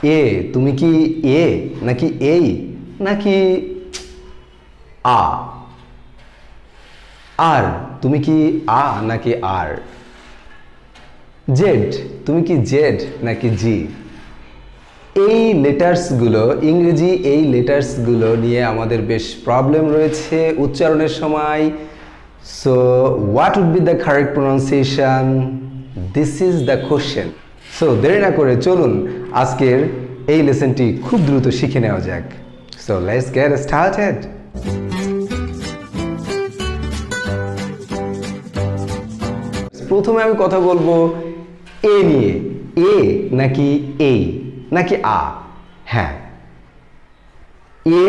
এ তুমি কি এ নাকি এই নাকি আ? আর তুমি কি আ নাকি আর? জেড তুমি কি জেড নাকি জি? এই লেটার্সগুলো, ইংরেজি এই লেটার্সগুলো নিয়ে আমাদের বেশ প্রবলেম রয়েছে উচ্চারণের সময়। So what would be the correct pronunciation? This is the question. So দেরি না করে চলুন আজকের এই লেসনটি খুব দ্রুত শিখে নেওয়া যাক। So let's get started. প্রথমে আমি কথা বলবো এ নিয়ে। এ নাকি এই নাকি আ? হ্যাঁ, এ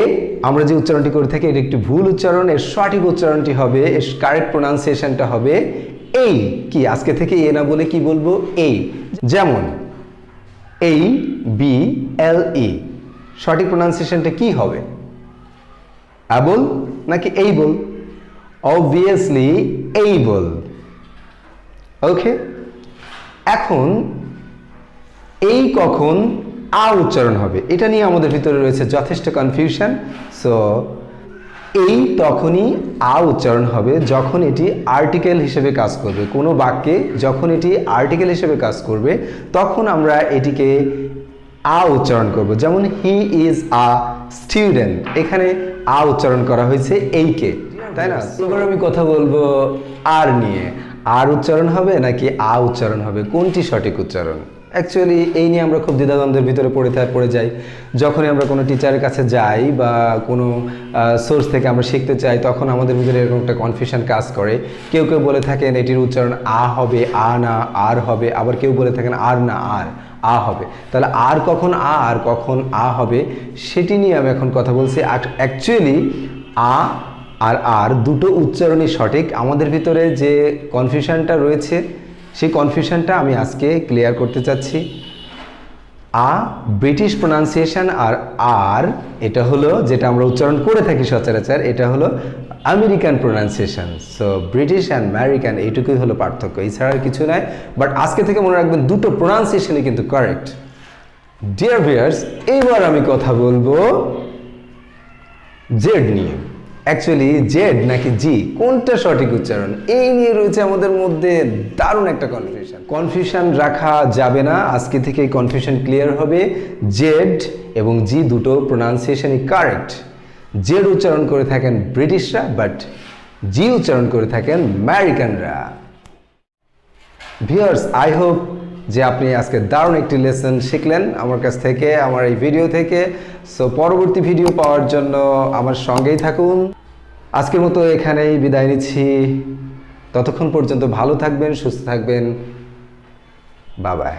আমরা যে উচ্চারণটি করে থাকি এটা একটি ভুল উচ্চারণ। এর সঠিক উচ্চারণটি হবে, এর কারেক্ট প্রোনাউন্সিয়েশনটা হবে এই। কি আজকে থেকে এ না বলে কি বলবো? এই। যেমন এই বি এল ই, সঠিক প্রোনাউন্সিয়েশনটা কি হবে? অ্যাবল নাকি এই বল? অবভিয়াসলি এই বল। ওকে, এখন এই কখন আ উচ্চারণ হবে এটা নিয়ে আমাদের ভিতরে রয়েছে যথেষ্ট কনফিউশন। সো এই তখনই আ উচ্চারণ হবে যখন এটি আর্টিকেল হিসেবে কাজ করবে। কোনো বাক্যে যখন এটি আর্টিকেল হিসেবে কাজ করবে তখন আমরা এটিকে আ উচ্চারণ করব। যেমন হি ইজ আ স্টুডেন্ট, এখানে আ উচ্চারণ করা হয়েছে এইকে, তাই না? এবার আমি কথা বলবো আর নিয়ে। আর উচ্চারণ হবে নাকি আ উচ্চারণ হবে? কোনটি সঠিক উচ্চারণ? অ্যাকচুয়ালি এই নিয়ে আমরা খুব দ্বিধাদ্বন্দ্বের ভিতরে পড়ে যাই। যখনই আমরা কোনো টিচারের কাছে যাই বা কোনো সোর্স থেকে আমরা শিখতে চাই তখন আমাদের ভিতরে এরকম একটা কনফিউশন কাজ করে। কেউ কেউ বলে থাকেন এটির উচ্চারণ আ হবে, আ না আর হবে। আবার কেউ বলে থাকেন আর না আর, আ হবে। তাহলে আর কখন আ আর কখন আ হবে সেটি নিয়ে আমি এখন কথা বলছি। অ্যাকচুয়ালি আ আর আর দুটো উচ্চারণই সঠিক। আমাদের ভিতরে যে কনফিউশনটা রয়েছে সেই কনফিউশনটা আমি আজকে ক্লিয়ার করতে চাচ্ছি। আ ব্রিটিশ প্রোনাউন্সিয়েশন আর এটা হলো যেটা আমরা উচ্চারণ করে থাকি সচরাচর, এটা হলো American pronunciation. So British and American এইটুকুই হলো পার্থক্য, এছাড়া আর কিছু নাই। বাট আজকে থেকে মনে রাখবেন দুটো প্রোনাউন্সিয়েশনই কিন্তু কারেক্ট। ডিয়ার ভিউয়ার্স, এবার আমি কথা বলবো জেড নিয়ে। অ্যাকচুয়ালি জেড নাকি জি কোনটা সঠিক উচ্চারণ এই নিয়ে রয়েছে আমাদের মধ্যে দারুণ একটা কনফিউশন রাখা যাবে না। আজকে থেকে এই কনফিউশন ক্লিয়ার হবে। জেড এবং জি দুটো প্রোনাউন্সিয়েশনই কারেক্ট। জেড উচ্চারণ করে থাকেন ব্রিটিশরা, বাট জি উচ্চারণ করে থাকেন আমেরিকানরা। ভিউয়ার্স, আই হোপ যে আপনি আজকে দারুণ একটি লেসন শিখলেন আমার কাছ থেকে, আমার এই ভিডিও থেকে। সো পরবর্তী ভিডিও পাওয়ার জন্য আমার সঙ্গেই থাকুন। আজকের মতো এখানেই বিদায় নিচ্ছি। ততক্ষণ পর্যন্ত ভালো থাকবেন, সুস্থ থাকবেন। Bye bye.